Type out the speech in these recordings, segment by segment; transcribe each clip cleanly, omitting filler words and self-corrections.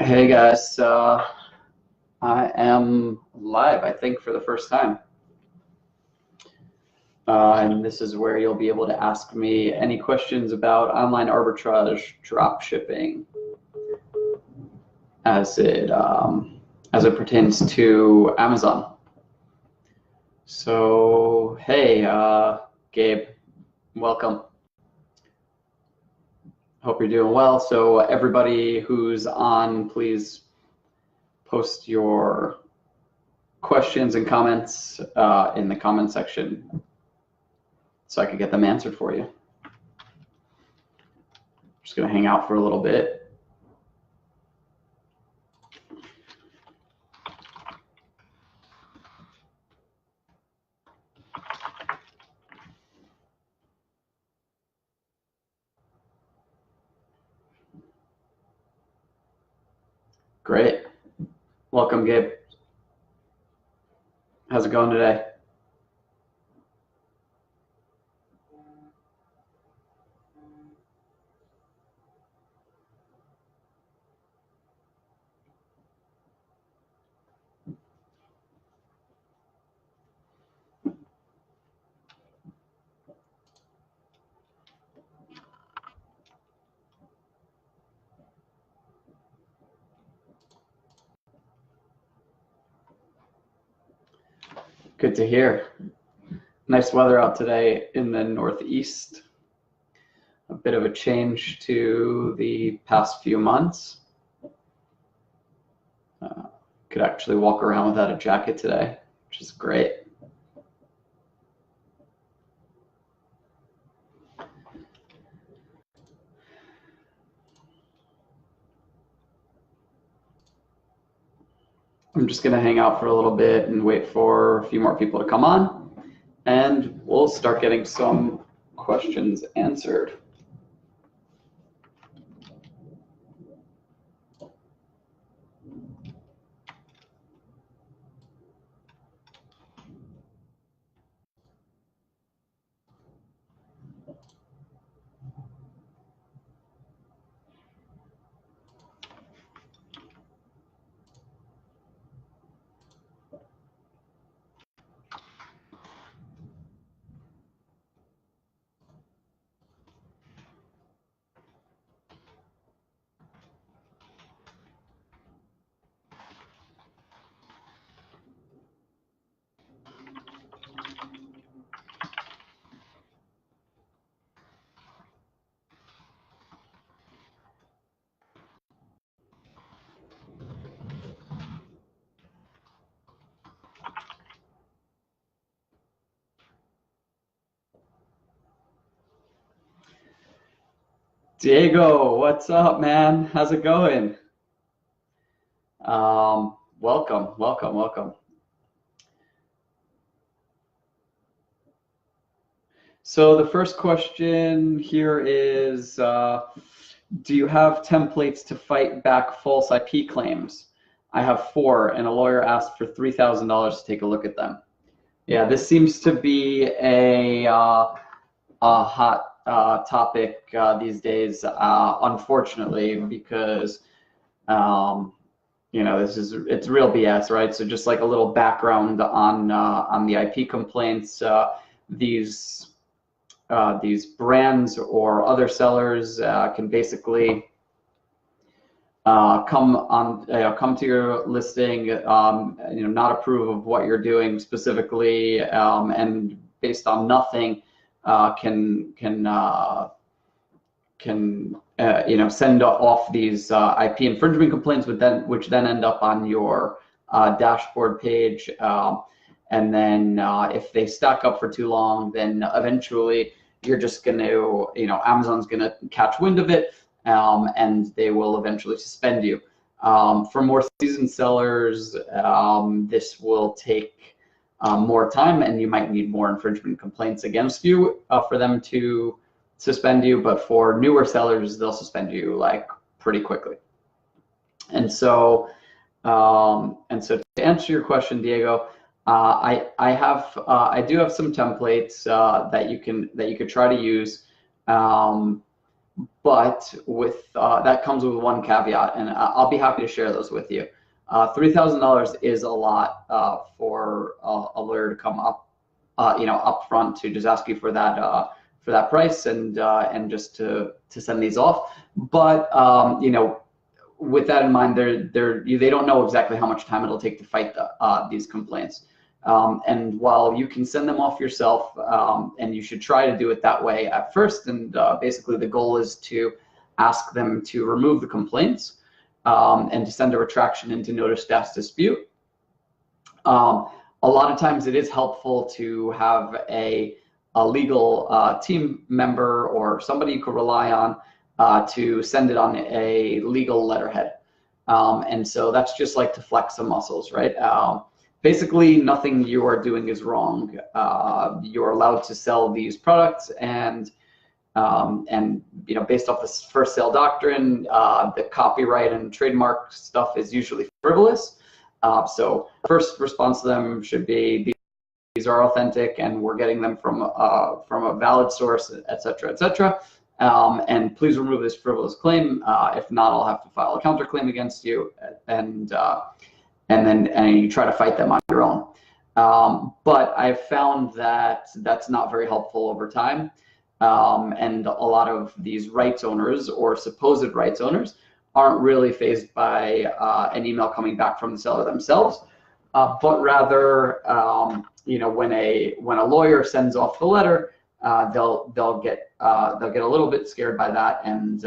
Hey guys, I am live, I think, for the first time. And this is where you'll be able to ask me any questions about online arbitrage, drop shipping, as it pertains to Amazon. So, hey, Gabe, welcome. Hope you're doing well. So everybody who's on, please post your questions and comments in the comment section so I could get them answered for you. Just gonna hang out for a little bit. Great. Welcome, Gabe. How's it going today? Good to hear. Nice weather out today in the Northeast. A bit of a change to the past few months. Could actually walk around without a jacket today, which is great. I'm just gonna hang out for a little bit and wait for a few more people to come on, and we'll start getting some questions answered. Diego, what's up, man? How's it going? Welcome. So the first question here is, do you have templates to fight back false IP claims? I have 4, and a lawyer asked for $3,000 to take a look at them. Yeah, this seems to be a hot topic these days, unfortunately, because it's real BS, right? So just like a little background on the IP complaints, these brands or other sellers can basically come to your listing, not approve of what you're doing specifically, and based on nothing, can send off these IP infringement complaints, which then end up on your dashboard page. And then if they stack up for too long, then eventually you're just going to, Amazon's going to catch wind of it, and they will eventually suspend you. For more seasoned sellers, this will take more time, and you might need more infringement complaints against you for them to suspend you. But for newer sellers, they'll suspend you like pretty quickly. And so to answer your question, Diego, I do have some templates that you could try to use. But with that comes with one caveat, and I'll be happy to share those with you. $3,000 is a lot for a lawyer to come up, up front to just ask you for that price and just to send these off. But with that in mind, they don't know exactly how much time it'll take to fight these complaints. And while you can send them off yourself, and you should try to do it that way at first, and basically the goal is to ask them to remove the complaints and to send a retraction into notice-dispute. A lot of times it is helpful to have a legal team member or somebody you could rely on to send it on a legal letterhead. And so that's just like to flex some muscles, right? Basically, nothing you are doing is wrong. You're allowed to sell these products, and based off this first sale doctrine, the copyright and trademark stuff is usually frivolous. So first response to them should be, these are authentic, and we're getting them from a valid source, et cetera, et cetera. And please remove this frivolous claim. If not, I'll have to file a counterclaim against you, and you try to fight them on your own. But I've found that that's not very helpful over time. And a lot of these rights owners or supposed rights owners aren't really fazed by an email coming back from the seller themselves, but rather, when a lawyer sends off the letter, they'll get a little bit scared by that, and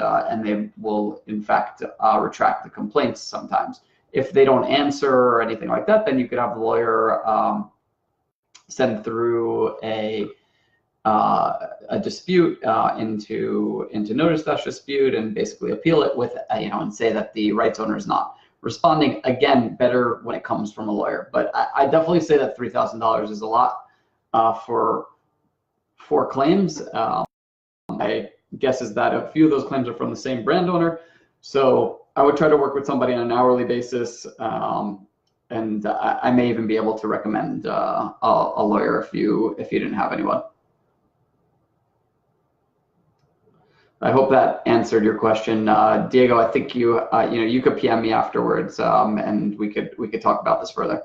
they will in fact retract the complaints sometimes. If they don't answer or anything like that, then you could have the lawyer send through a dispute into notice-dispute and basically appeal it with and say that the rights owner is not responding. Again, better when it comes from a lawyer, but I definitely say that $3,000 is a lot for claims. My guess is that a few of those claims are from the same brand owner, so I would try to work with somebody on an hourly basis, and I may even be able to recommend a lawyer if you didn't have anyone. I hope that answered your question, Diego. I think you could PM me afterwards, and we could talk about this further.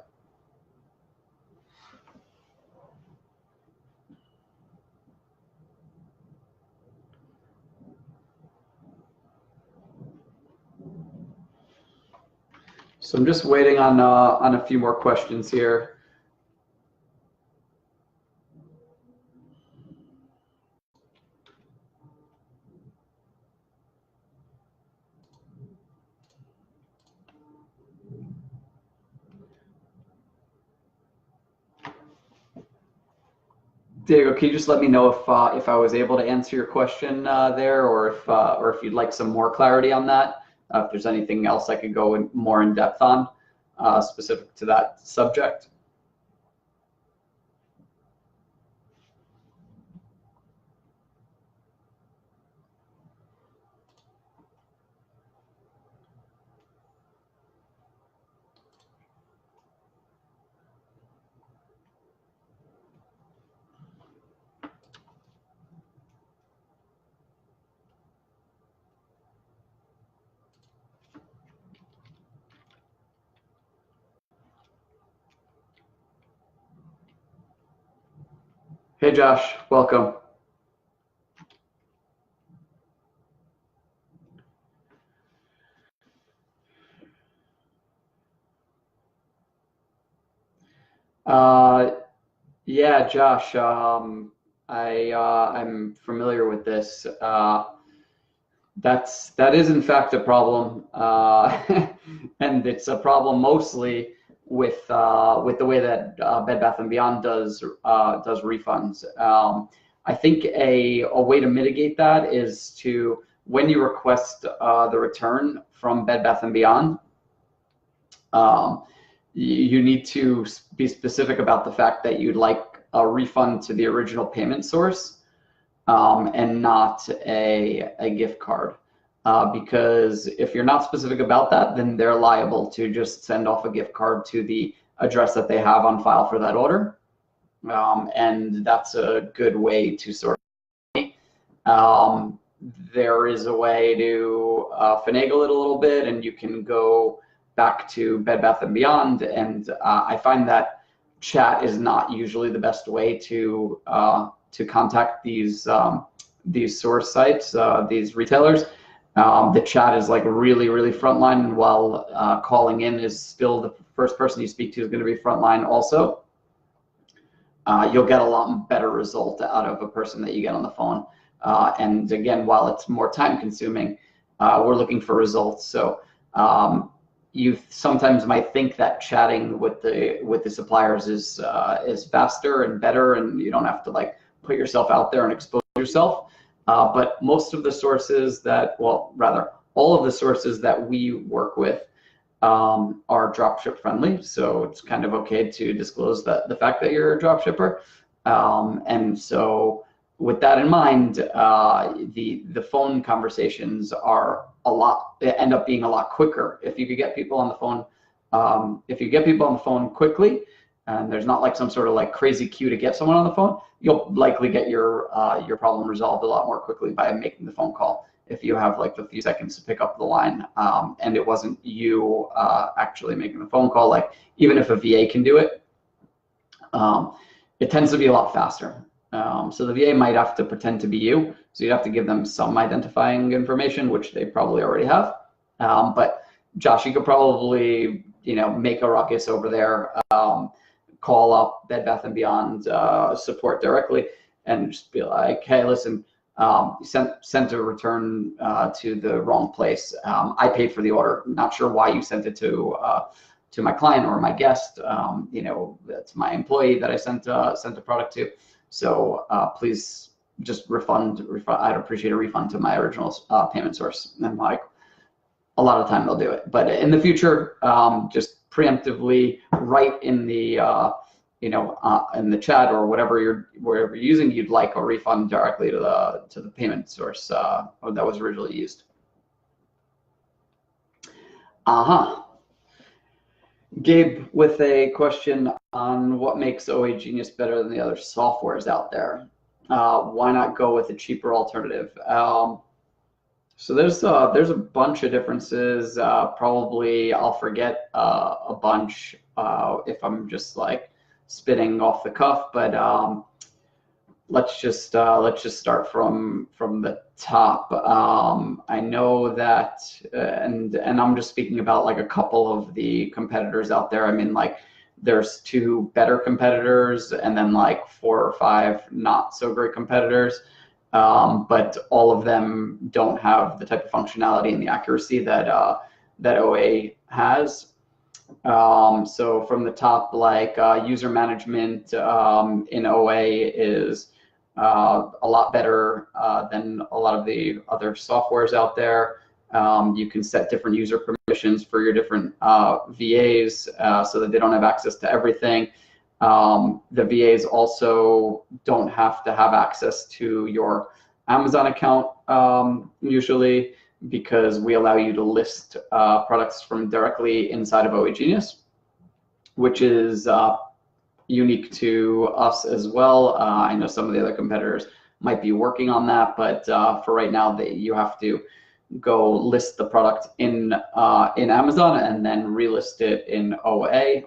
So I'm just waiting on a few more questions here. Diego, can you just let me know if I was able to answer your question there, or if you'd like some more clarity on that? If there's anything else I could go more in depth on, specific to that subject. Hey, Josh, welcome. Yeah, Josh, I'm familiar with this. That is in fact a problem, and it's a problem mostly with the way that Bed Bath & Beyond does refunds. I think a way to mitigate that is to, when you request the return from Bed Bath & Beyond, you need to be specific about the fact that you'd like a refund to the original payment source, and not a gift card. Because if you're not specific about that, then they're liable to just send off a gift card to the address that they have on file for that order. And that's a good way to sort of, there is a way to finagle it a little bit, and you can go back to Bed Bath & Beyond. And I find that chat is not usually the best way to contact these source sites, these retailers. The chat is like really, really frontline, and while calling in is still the first person you speak to is going to be frontline also. You'll get a lot better result out of a person that you get on the phone. And again, while it's more time consuming, we're looking for results. So you sometimes might think that chatting with the suppliers is faster and better, and you don't have to like put yourself out there and expose yourself. But most of the sources that, well, rather all of the sources that we work with are dropship friendly. So it's kind of okay to disclose the fact that you're a dropshipper. And so with that in mind, the phone conversations are end up being a lot quicker. If you could get people on the phone, if you get people on the phone quickly, and there's not like some sort of like crazy queue to get someone on the phone, you'll likely get your problem resolved a lot more quickly by making the phone call. If you have like a few seconds to pick up the line, and it wasn't you actually making the phone call, like even if a VA can do it, it tends to be a lot faster. So the VA might have to pretend to be you, so you'd have to give them some identifying information, which they probably already have. But Josh, you could probably, make a ruckus over there, call up Bed Bath & Beyond support directly, and just be like, hey, listen, you sent a return to the wrong place. I paid for the order. Not sure why you sent it to my client or my guest. That's my employee that I sent a product to. So please just refund. I'd appreciate a refund to my original payment source. And like a lot of time they'll do it. But in the future, just preemptively write in the in the chat or wherever you're using, you'd like a refund directly to the payment source that was originally used. Gabe with a question on what makes OAGenius better than the other softwares out there. Why not go with a cheaper alternative? So there's a bunch of differences. Probably I'll forget a bunch if I'm just like spitting off the cuff, but let's just start from the top. I know that, and I'm just speaking about like a couple of the competitors out there. I mean, like there's 2 better competitors and then like 4 or 5 not so great competitors. But all of them don't have the type of functionality and the accuracy that OA has. So from the top, like user management in OA is a lot better than a lot of the other softwares out there. You can set different user permissions for your different VAs so that they don't have access to everything. The VAs also don't have to have access to your Amazon account usually, because we allow you to list products from directly inside of OAGenius, which is unique to us as well. I know some of the other competitors might be working on that, but for right now, you have to go list the product in Amazon and then relist it in OA,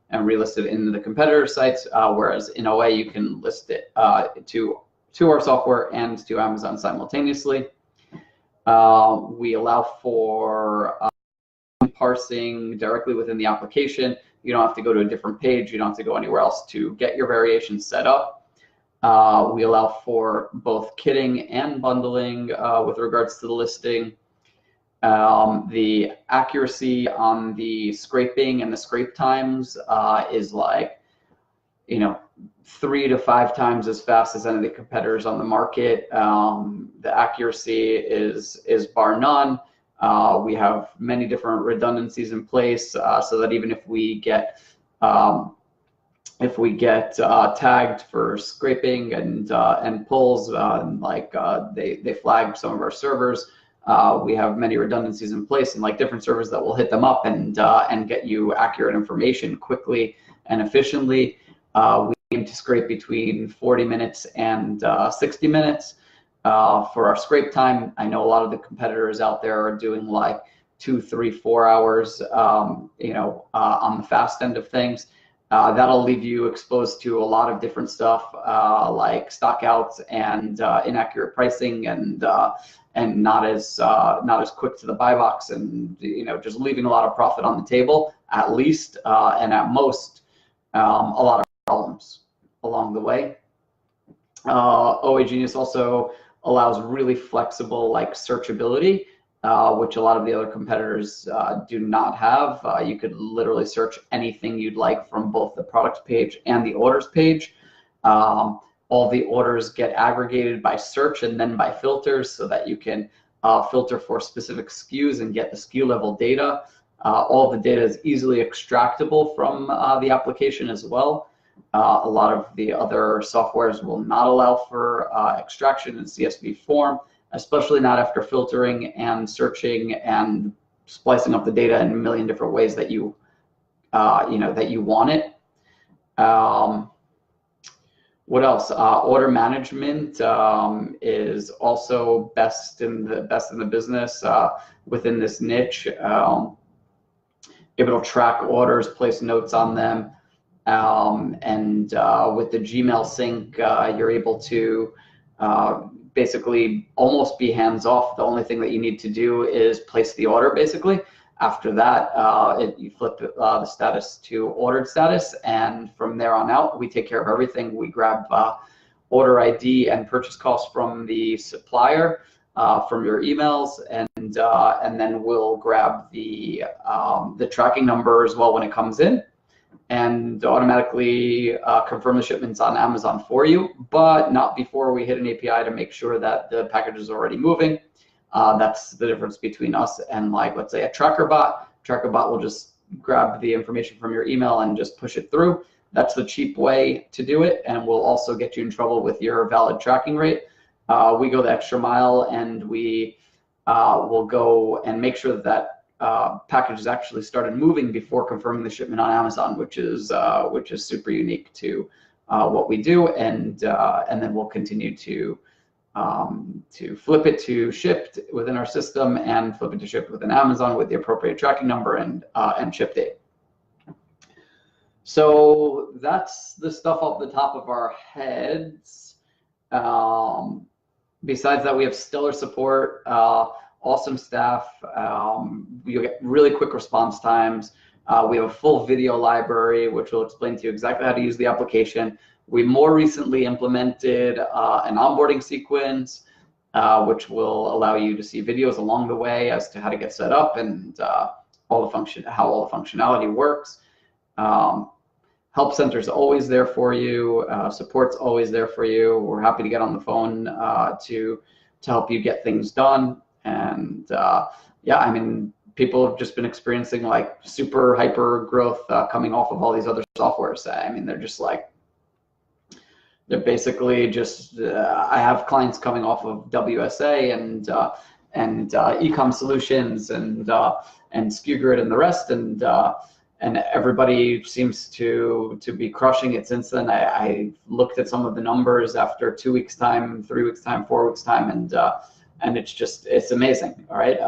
and relist it in the competitor sites. Whereas in OA, you can list it to our software and to Amazon simultaneously. We allow for parsing directly within the application. You don't have to go to a different page. You don't have to go anywhere else to get your variations set up. We allow for both kitting and bundling with regards to the listing. The accuracy on the scraping and the scrape times is like, 3 to 5 times as fast as any of the competitors on the market. The accuracy is bar none. We have many different redundancies in place so that even if we get tagged for scraping and pulls, they flag some of our servers, we have many redundancies in place and like different servers that will hit them up and get you accurate information quickly and efficiently. We aim to scrape between 40 minutes and 60 minutes. For our scrape time, I know a lot of the competitors out there are doing like 2, 3, 4 hours, on the fast end of things. That'll leave you exposed to a lot of different stuff, like stockouts and inaccurate pricing, and not as quick to the buy box, and just leaving a lot of profit on the table at least, and at most a lot of problems along the way. OAGenius also allows really flexible like searchability, which a lot of the other competitors do not have. You could literally search anything you'd like from both the products page and the orders page. All the orders get aggregated by search and then by filters, so that you can filter for specific SKUs and get the SKU level data. All the data is easily extractable from the application as well. A lot of the other softwares will not allow for extraction in CSV form, especially not after filtering and searching and splicing up the data in a million different ways that you want it. What else? Order management is also best in the business within this niche. Able to track orders, place notes on them, and with the Gmail sync, you're able to basically almost be hands-off. The only thing that you need to do is place the order, basically. After that, you flip the status to ordered status, and from there on out, we take care of everything. We grab order ID and purchase costs from the supplier, from your emails, and then we'll grab the tracking number as well when it comes in, and automatically confirm the shipments on Amazon for you, but not before we hit an API to make sure that the package is already moving. That's the difference between us and, like, let's say a tracker bot. Tracker bot will just grab the information from your email and just push it through. That's the cheap way to do it, and will also get you in trouble with your valid tracking rate. We go the extra mile, and we will go and make sure that package is actually started moving before confirming the shipment on Amazon, which is super unique to what we do, and then we'll continue to flip it to shipped within our system, and flip it to shipped within Amazon with the appropriate tracking number and ship date. So that's the stuff off the top of our heads. Besides that, we have stellar support, awesome staff. You'll get really quick response times. We have a full video library, which will explain to you exactly how to use the application. We more recently implemented an onboarding sequence, which will allow you to see videos along the way as to how to get set up, and how all the functionality works. Help center is always there for you. Support's always there for you. We're happy to get on the phone to help you get things done. And yeah, I mean, people have just been experiencing like super hyper growth coming off of all these other softwares. I mean, they're basically just, I have clients coming off of WSA and Ecom Solutions and SKUGrid and the rest, and everybody seems to be crushing it since then. I looked at some of the numbers after 2 weeks time, 3 weeks time, 4 weeks time, and it's amazing. All right.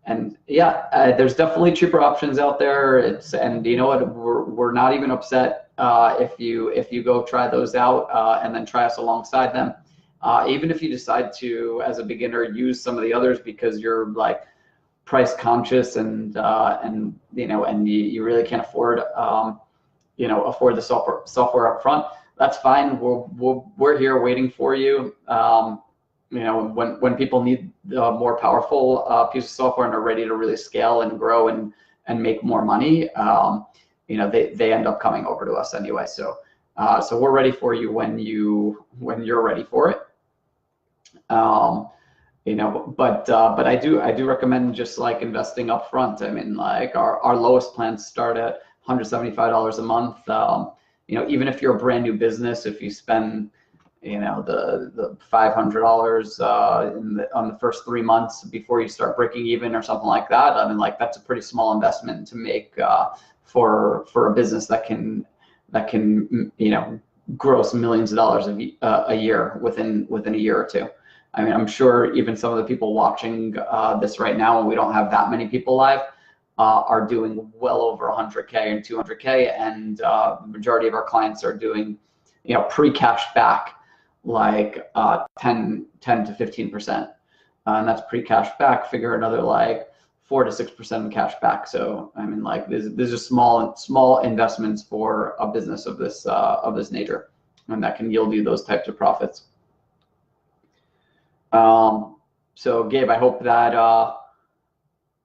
And yeah, there's definitely cheaper options out there. And you know what, we're not even upset if you go try those out and then try us alongside them. Even if you decide to, as a beginner, use some of the others because you're like price conscious and you really can't afford afford the software up front, that's fine. We're here waiting for you. When people need a more powerful piece of software and are ready to really scale and grow and make more money, they end up coming over to us anyway. So we're ready for you when you're ready for it. But I do recommend just like investing up front. I mean, like our lowest plans start at $175 a month. Even if you're a brand new business, if you spend the $500 on the first 3 months before you start breaking even or something like that, I mean, like that's a pretty small investment to make for a business that can gross millions of dollars a year within a year or two. I mean, I'm sure even some of the people watching this right now, and we don't have that many people live, are doing well over 100K and 200K, and the majority of our clients are doing, pre-cash back, like 10 to 15%, and that's pre-cash back. Figure another like 4 to 6% of cash back. So I mean, like these are small investments for a business of this nature, and that can yield you those types of profits. So Gabe, I hope that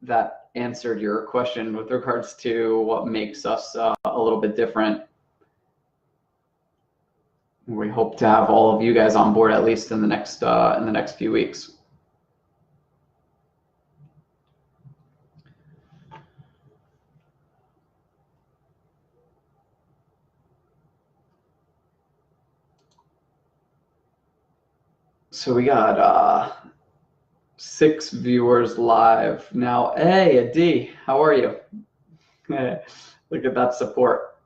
that answered your question with regards to what makes us a little bit different. We hope to have all of you guys on board at least in the next few weeks. So we got 6 viewers live now. Hey, Adi, how are you? Look at that support.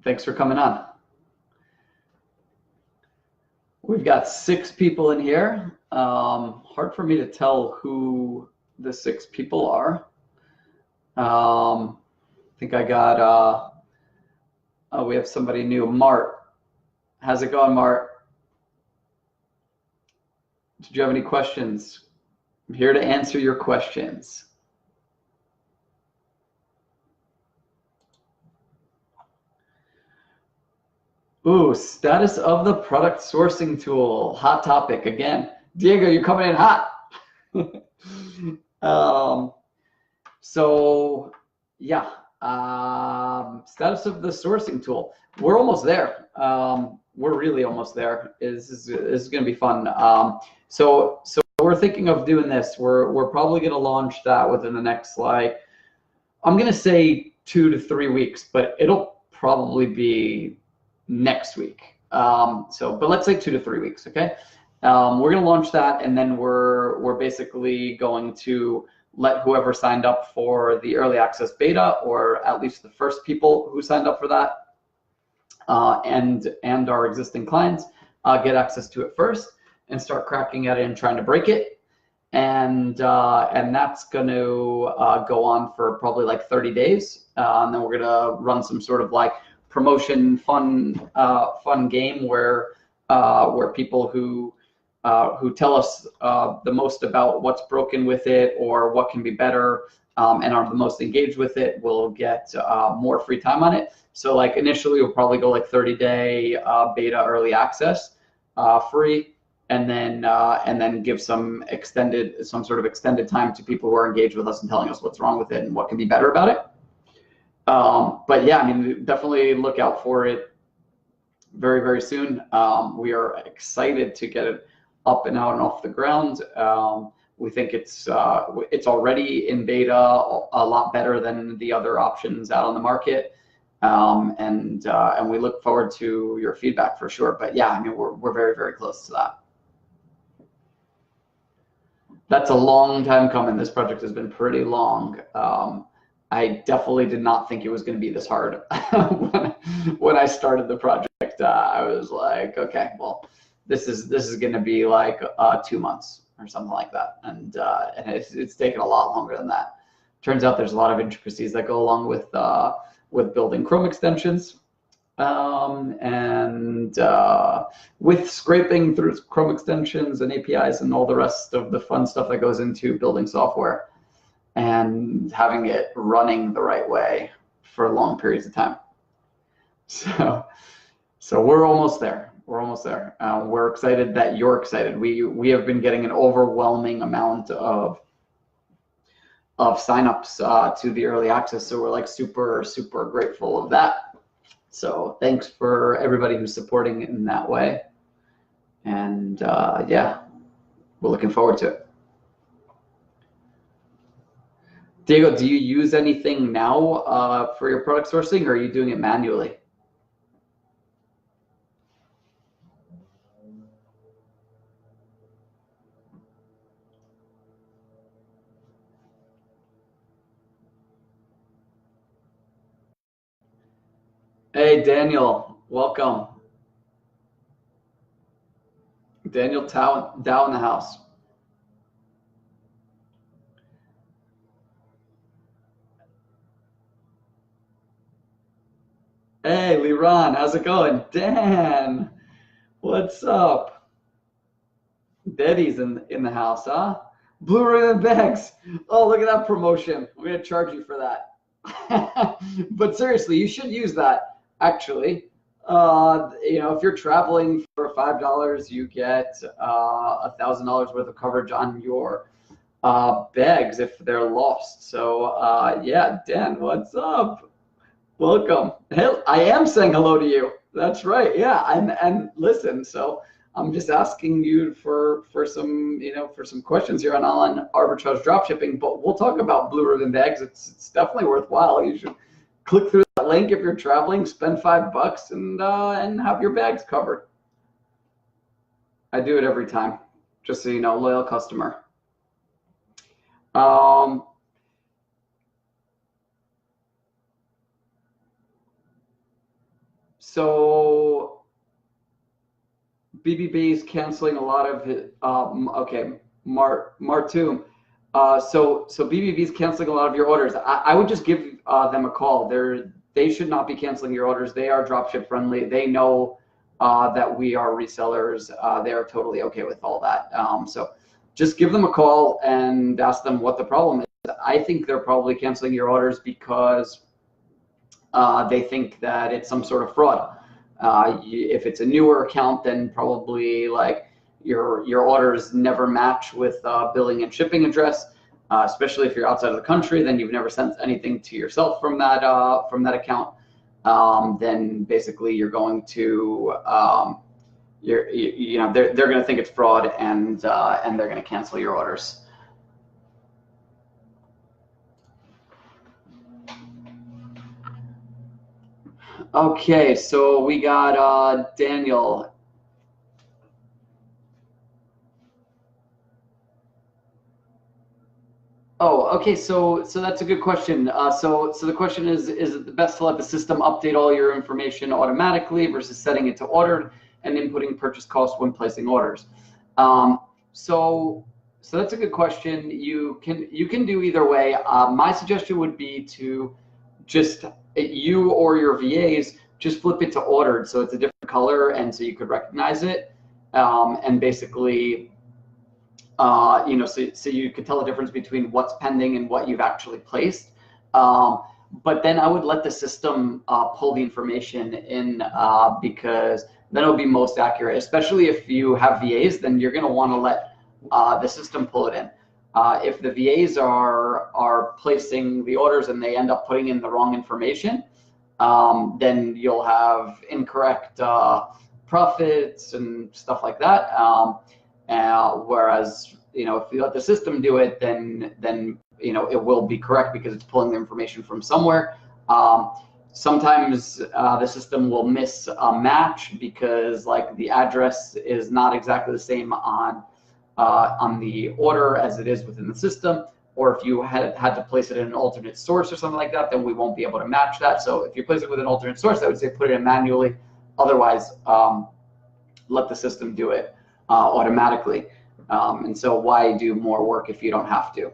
Thanks for coming on. We've got 6 people in here. Hard for me to tell who the 6 people are. I think I got, we have somebody new, Mart. How's it going, Mart? Did you have any questions? I'm here to answer your questions. Ooh, status of the product sourcing tool. Hot topic again. Diego, you're coming in hot. So yeah, status of the sourcing tool. We're almost there. We're really almost there. This is going to be fun. So we're thinking of doing this. We're probably going to launch that within the next, like, I'm going to say 2 to 3 weeks, but it'll probably be next week. But let's say 2 to 3 weeks. Okay. We're going to launch that, and then we're basically going to let whoever signed up for the early access beta, or at least the first people who signed up for that, and our existing clients, get access to it first and start cracking at it and trying to break it. And that's going to go on for probably like 30 days. And then we're going to run some sort of like promotion fun game where people who tell us the most about what's broken with it or what can be better, and are the most engaged with it, will get more free time on it. So like initially we'll probably go like 30-day beta early access free, and then give some sort of extended time to people who are engaged with us and telling us what's wrong with it and what can be better about it. But yeah, I mean, definitely look out for it very, very soon. We are excited to get it up and out and off the ground. We think it's already in beta a lot better than the other options out on the market. And we look forward to your feedback for sure. But yeah, I mean, we're very, very close to that. That's a long time coming. This project has been pretty long. I definitely did not think it was going to be this hard. when I started the project, I was like, okay, well, this is going to be like 2 months or something like that, and it's taken a lot longer than that. Turns out there's a lot of intricacies that go along with building Chrome extensions, and with scraping through Chrome extensions and APIs and all the rest of the fun stuff that goes into building software and having it running the right way for long periods of time. So we're almost there. We're almost there. We're excited that you're excited. We have been getting an overwhelming amount of signups to the early access, so we're like super, super grateful of that. So thanks for everybody who's supporting in that way. And yeah, we're looking forward to it. Diego, do you use anything now for your product sourcing, or are you doing it manually? Hey, Daniel, welcome. Daniel Dow in the house. Hey, Liran, how's it going? Dan, what's up? Betty's in the house, huh? Blue ribbon bags. Oh, look at that promotion. I'm gonna charge you for that. But seriously, you should use that. Actually, if you're traveling for $5, you get $1,000 worth of coverage on your bags if they're lost. So yeah, Dan, what's up? Welcome. Hey, I am saying hello to you. That's right. Yeah, and listen. So I'm just asking you for some questions here on arbitrage dropshipping. But we'll talk about blue ribbon bags. It's definitely worthwhile. You should click through that link if you're traveling. Spend $5 and have your bags covered. I do it every time, just so you know, loyal customer. So BBB is canceling a lot of it. Okay, Martoum. So BBB is canceling a lot of your orders. I would just give them a call. They should not be canceling your orders. They are dropship friendly. They know that we are resellers. They are totally okay with all that. So just give them a call and ask them what the problem is. I think they're probably canceling your orders because they think that it's some sort of fraud. If it's a newer account, then probably like your orders never match with billing and shipping address. Especially if you're outside of the country, then you've never sent anything to yourself from that account. Then basically you're going to they're going to think it's fraud and they're going to cancel your orders. Okay, so we got Daniel. Oh, okay. So that's a good question. So the question is it best to let the system update all your information automatically versus setting it to ordered and inputting purchase cost when placing orders? So that's a good question. You can do either way. My suggestion would be to just you or your VAs just flip it to ordered, so it's a different color, and so you could recognize it, and basically, so you could tell the difference between what's pending and what you've actually placed. But then I would let the system pull the information in because then it'll be most accurate. Especially if you have VAs, then you're going to want to let the system pull it in. If the VAs are placing the orders and they end up putting in the wrong information, then you'll have incorrect profits and stuff like that. Whereas if you let the system do it, then it will be correct because it's pulling the information from somewhere. Sometimes the system will miss a match because like the address is not exactly the same on the order as it is within the system, or if you had to place it in an alternate source or something like that, then we won't be able to match that. So if you place it with an alternate source, I would say put it in manually. Otherwise, let the system do it automatically. And so why do more work if you don't have to?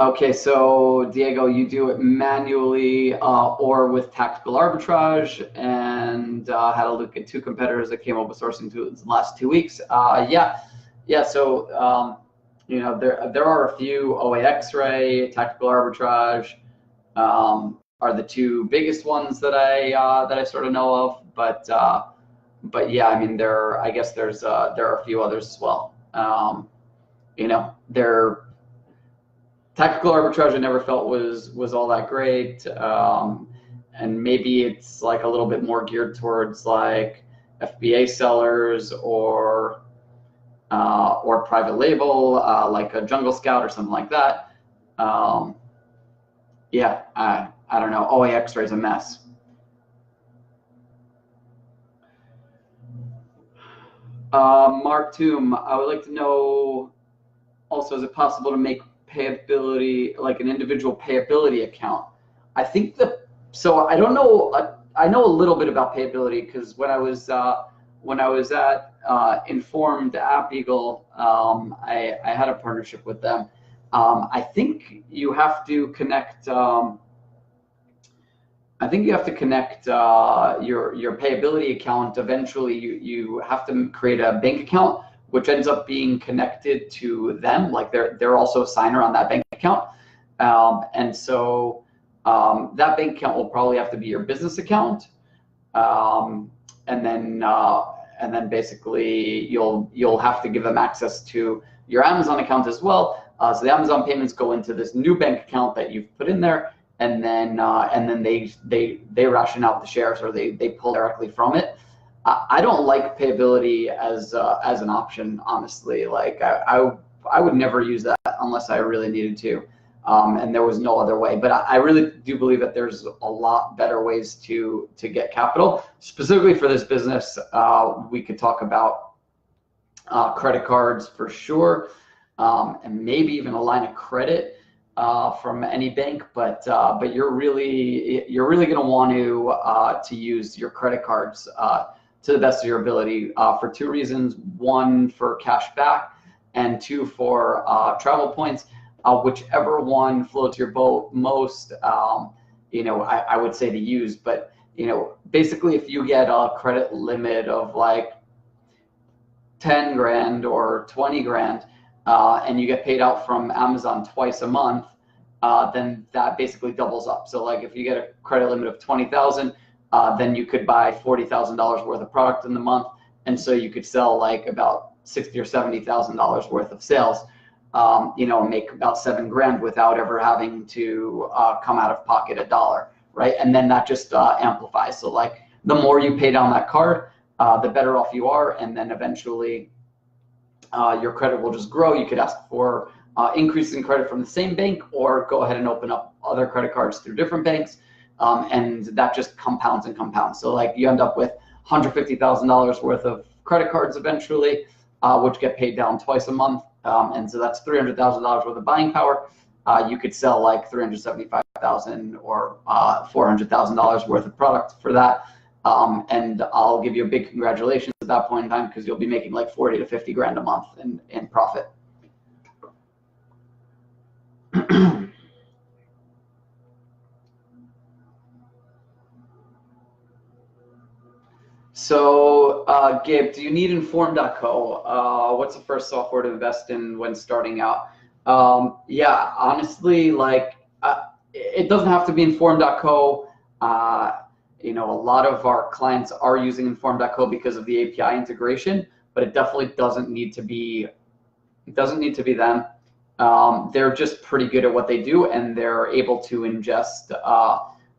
Okay, so Diego, you do it manually or with tactical arbitrage, and had a look at 2 competitors that came up with sourcing tools in the last 2 weeks. Yeah. So there are a few. OA X-ray, tactical arbitrage are the 2 biggest ones that I sort of know of. But yeah, I mean I guess there are a few others as well. Tactical arbitrage I never felt was all that great, and maybe it's like a little bit more geared towards like FBA sellers or private label, like a Jungle Scout or something like that. Yeah, I don't know. OA X-ray is a mess. Mark Toom, I would like to know also, is it possible to make payability like an individual payability account? I think so I don't know. I know a little bit about payability because when I was at Informed App Eagle, I had a partnership with them. I think you have to connect. I think you have to connect your payability account. Eventually, you have to create a bank account, which ends up being connected to them. Like they're also a signer on that bank account, and so that bank account will probably have to be your business account, and then basically you'll have to give them access to your Amazon account as well. So the Amazon payments go into this new bank account that you've put in there, and then they ration out the shares, or they pull directly from it. I don't like payability as an option, honestly. Like I would never use that unless I really needed to, and there was no other way. But I really do believe that there's a lot better ways to get capital. Specifically for this business, we could talk about credit cards for sure, and maybe even a line of credit from any bank, but you're really going to want to use your credit cards to the best of your ability for two reasons: one, for cash back, and two, for travel points. Whichever one floats your boat most, I would say to use. But basically, if you get a credit limit of like 10 grand or 20 grand, and you get paid out from Amazon twice a month, then that basically doubles up. So like if you get a credit limit of 20,000, then you could buy $40,000 worth of product in the month, and so you could sell like about $60,000 or $70,000 worth of sales, and make about 7 grand without ever having to come out of pocket $1, right? And then that just amplifies. So like the more you pay down that card, the better off you are, and then eventually your credit will just grow. You could ask for increases in credit from the same bank, or go ahead and open up other credit cards through different banks, and that just compounds and compounds. So like you end up with $150,000 worth of credit cards eventually, which get paid down twice a month, and so that's $300,000 worth of buying power. You could sell like $375,000 or $400,000 worth of product for that. And I'll give you a big congratulations at that point in time, because you'll be making like 40 to 50 grand a month in profit. So, Gabe, do you need Inform.co? What's the first software to invest in when starting out? Yeah, honestly, like it doesn't have to be Inform.co. A lot of our clients are using Inform.co because of the API integration, but it definitely doesn't need to be them. They're just pretty good at what they do, and they're able to ingest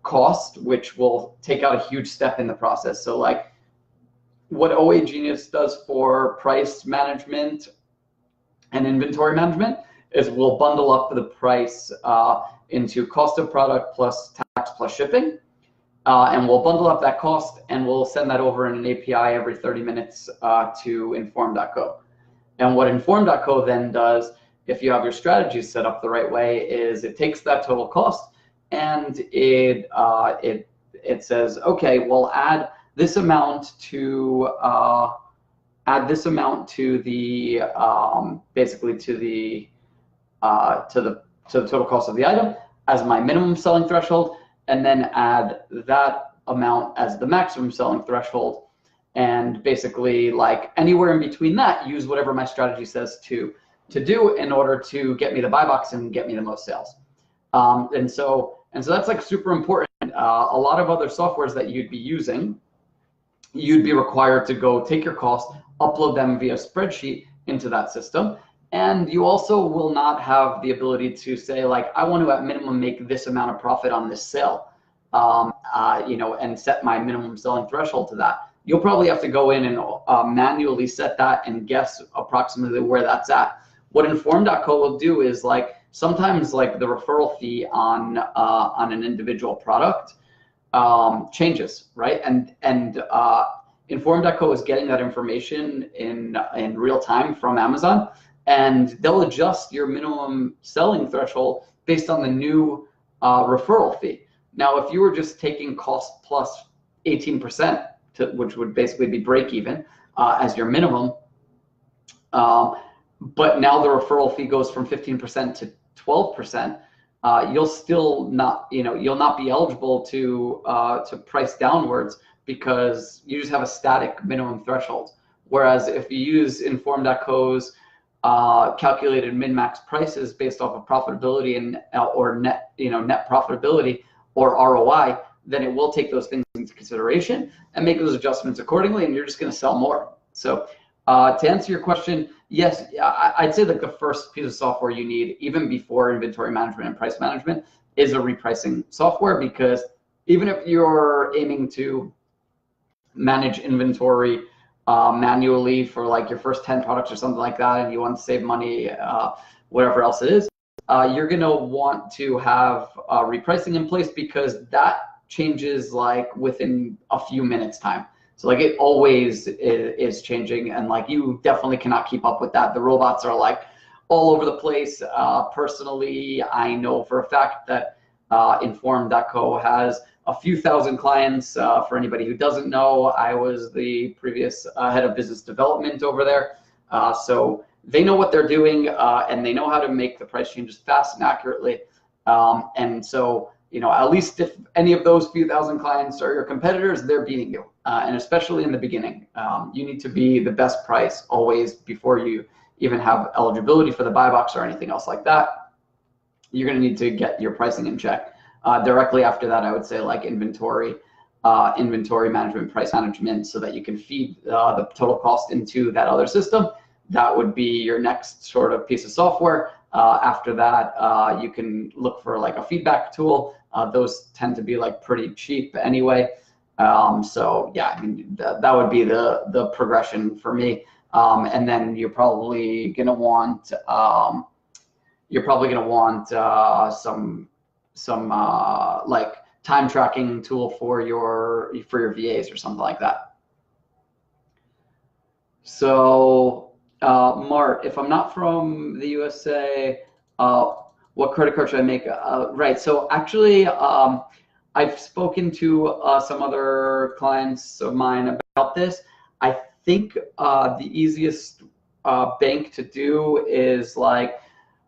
cost, which will take out a huge step in the process. So like what OAGenius does for price management and inventory management is we'll bundle up the price into cost of product plus tax plus shipping. And we'll bundle up that cost, and we'll send that over in an API every 30 minutes to Inform.co. And what Inform.co then does, if you have your strategies set up the right way, is it takes that total cost and it says, okay, we'll add this amount to the basically to the total cost of the item as my minimum selling threshold, and then add that amount as the maximum selling threshold. And basically, like anywhere in between that, use whatever my strategy says to do in order to get me the buy box and get me the most sales. And so that's like super important. A lot of other softwares that you'd be using, you'd be required to go take your costs, upload them via spreadsheet into that system. And you also will not have the ability to say, like, I want to at minimum make this amount of profit on this sale, and set my minimum selling threshold to that. You'll probably have to go in and manually set that and guess approximately where that's at. What Inform.co will do is, like, sometimes like the referral fee on an individual product changes, right? And Inform.co is getting that information in real time from Amazon, and they'll adjust your minimum selling threshold based on the new referral fee. Now, if you were just taking cost plus 18%, which would basically be break even as your minimum, but now the referral fee goes from 15% to 12%, you'll still not, you'll not be eligible to price downwards because you just have a static minimum threshold. Whereas if you use Inform.co's calculated min-max prices based off of profitability and or net profitability or ROI, then it will take those things into consideration and make those adjustments accordingly, and you're just going to sell more. So to answer your question, yes, I'd say like the first piece of software you need, even before inventory management and price management, is a repricing software, because even if you're aiming to manage inventory manually for like your first 10 products or something like that, and you want to save money, whatever else it is, you're going to want to have repricing in place, because that changes like within a few minutes time. So like it always is changing, and like you definitely cannot keep up with that. The robots are like all over the place. Personally, I know for a fact that Inform.co has a few thousand clients. For anybody who doesn't know, I was the previous head of business development over there. So they know what they're doing, and they know how to make the price changes fast and accurately. And so, at least if any of those few thousand clients are your competitors, they're beating you. And especially in the beginning, you need to be the best price always before you even have eligibility for the buy box or anything else like that. You're going to need to get your pricing in check. Directly after that, I would say like inventory management, price management, so that you can feed the total cost into that other system. That would be your next sort of piece of software. After that, you can look for like a feedback tool. Those tend to be like pretty cheap anyway. So yeah, I mean, that would be the progression for me. And then you're probably gonna want some like time tracking tool for your VAs or something like that. So Mart, if I'm not from the USA, what credit card should I make? Right. So actually, I've spoken to some other clients of mine about this. I think the easiest bank to do is like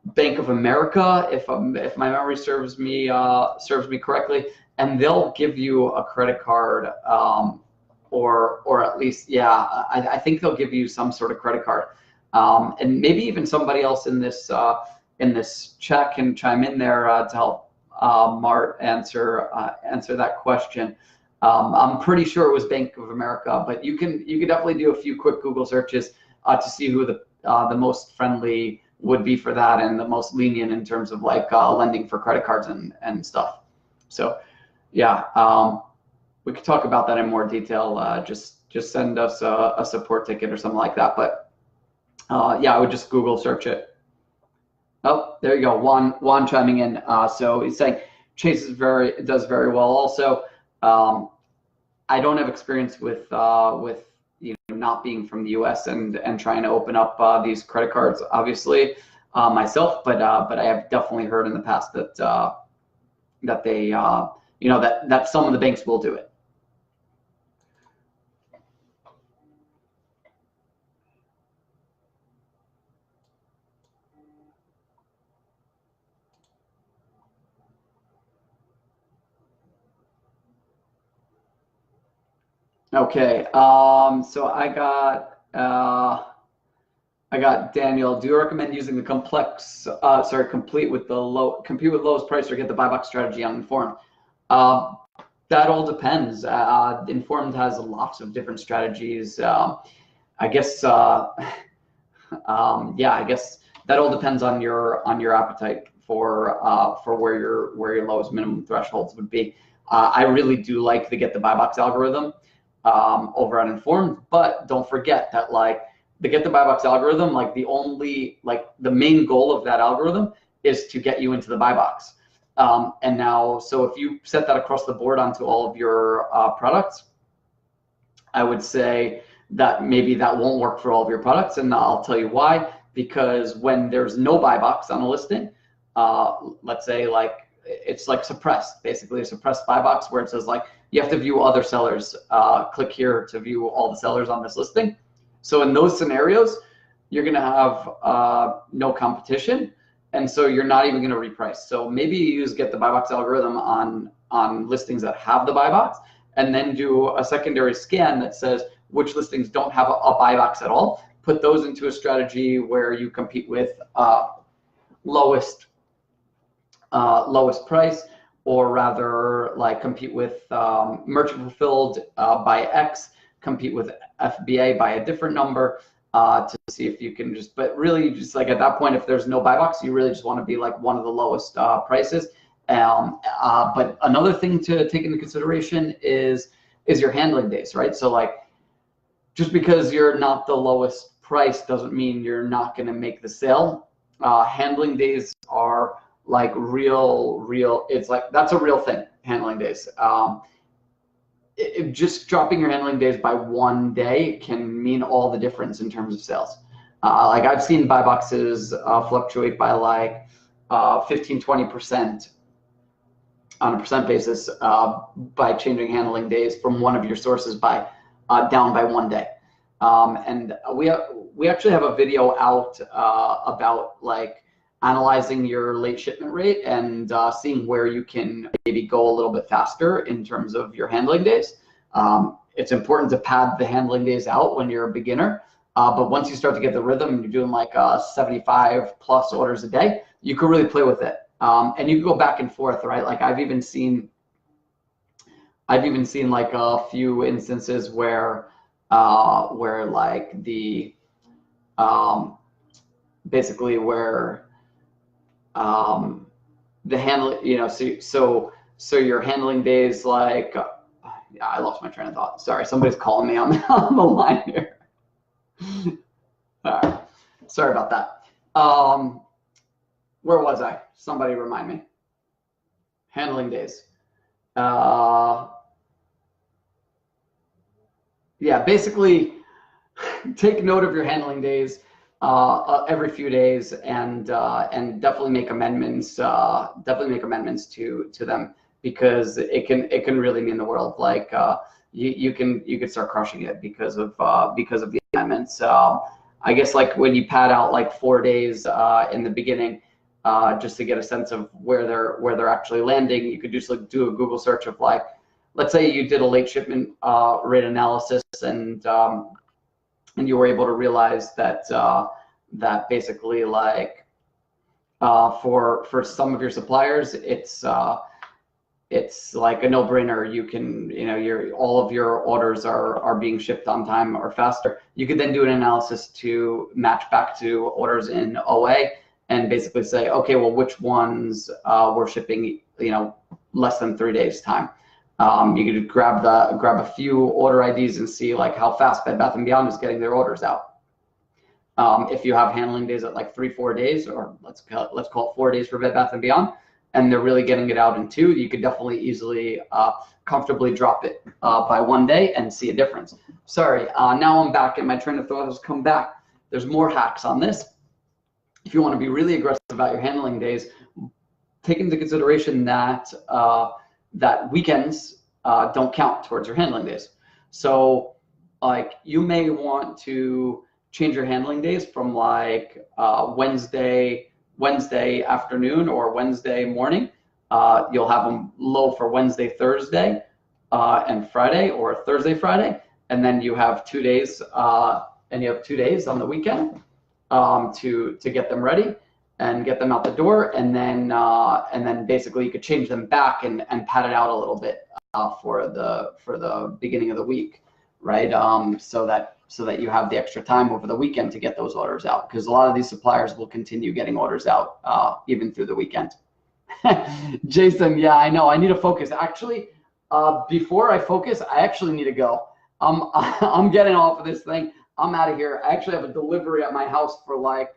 Bank of America, if my memory serves me correctly, and they'll give you a credit card, or at least, yeah, I think they'll give you some sort of credit card, and maybe even somebody else in this chat can chime in there to help Mart answer that question. I'm pretty sure it was Bank of America, but you can definitely do a few quick Google searches to see who the most friendly would be for that, and the most lenient in terms of like lending for credit cards and stuff. So yeah, we could talk about that in more detail. Just send us a support ticket or something like that. But yeah, I would just Google search it. Oh, there you go. Juan chiming in. So he's saying Chase does very well. Also, I don't have experience with not being from the U.S. and trying to open up these credit cards, obviously, myself. But I have definitely heard in the past that they that some of the banks will do it. Okay, so I got Daniel. Do you recommend using the compete with the lowest price, or get the buy box strategy on Informed? That all depends. Informed has lots of different strategies. I guess yeah, I guess that all depends on your appetite for where your lowest minimum thresholds would be. I really do like the get the buy box algorithm over on Informed, but don't forget that like the get the buy box algorithm, like the main goal of that algorithm is to get you into the buy box. And now, so if you set that across the board onto all of your products, I would say that maybe that won't work for all of your products, and I'll tell you why. Because when there's no buy box on a listing, let's say like it's like suppressed, basically a suppressed buy box where it says like you have to view other sellers. Click here to view all the sellers on this listing. So in those scenarios, you're going to have no competition, and so you're not even going to reprice. So maybe you use get the buy box algorithm on listings that have the buy box, and then do a secondary scan that says which listings don't have a buy box at all. Put those into a strategy where you compete with lowest price, or rather like compete with merchant fulfilled by X, compete with FBA by a different number, to see if you can just, but really just like at that point, if there's no buy box, you really just want to be like one of the lowest prices. But another thing to take into consideration is your handling days, right? So like, just because you're not the lowest price doesn't mean you're not going to make the sale. Handling days are like real, it's like, that's a real thing, handling days. Just dropping your handling days by 1 day can mean all the difference in terms of sales. Like I've seen buy boxes fluctuate by like 15–20% on a percent basis by changing handling days from one of your sources by down by 1 day. And we actually have a video out about like analyzing your late shipment rate and seeing where you can maybe go a little bit faster in terms of your handling days. It's important to pad the handling days out when you're a beginner, but once you start to get the rhythm and you're doing like 75+ orders a day, you can really play with it. And you can go back and forth, right? Like I've even seen like a few instances where like the basically where the handling, you know, so your handling days, like I lost my train of thought. Sorry, somebody's calling me on the line here. All right, sorry about that. Where was I? Somebody remind me. Handling days. Yeah, basically take note of your handling days every few days, and definitely make amendments. Definitely make amendments to them, because it can really mean the world. Like you can start crushing it because of the amendments. I guess like when you pad out like 4 days in the beginning, just to get a sense of where they're actually landing, you could just like do a Google search of like, let's say you did a late shipment rate analysis, and you were able to realize that that basically like for some of your suppliers, it's like a no-brainer. You can, you know, all of your orders are being shipped on time or faster. You could then do an analysis to match back to orders in OA and basically say, okay, well, which ones were shipping, you know, less than 3 days time. You could grab a few order IDs and see like how fast Bed Bath & Beyond is getting their orders out. If you have handling days at like 3–4 days, or let's call it 4 days for Bed Bath & Beyond, and they're really getting it out in 2, you could definitely easily comfortably drop it by 1 day and see a difference. Sorry, now I'm back and my train of thought has come back. There's more hacks on this. If you want to be really aggressive about your handling days, take into consideration that that weekends don't count towards your handling days. So like you may want to change your handling days from like Wednesday afternoon or Wednesday morning. You'll have them low for Wednesday, Thursday, and Friday, or Thursday, Friday, and then you have 2 days, and you have 2 days on the weekend to get them ready and get them out the door, and then basically you could change them back and pad it out a little bit for the beginning of the week, right? So that you have the extra time over the weekend to get those orders out, because a lot of these suppliers will continue getting orders out even through the weekend. Jason, yeah, I know. I need to focus. Actually, before I focus, I actually need to go. I'm getting off of this thing. I'm out of here. I actually have a delivery at my house for like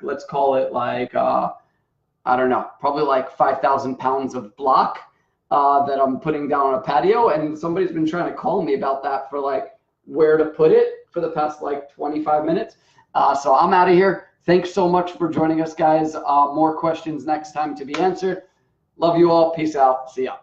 let's call it like I don't know, probably like 5,000 pounds of block. that I'm putting down on a patio, and somebody's been trying to call me about that for like where to put it for the past like 25 minutes. So I'm out of here. Thanks so much for joining us, guys. More questions next time to be answered. Love you all. Peace out. See ya.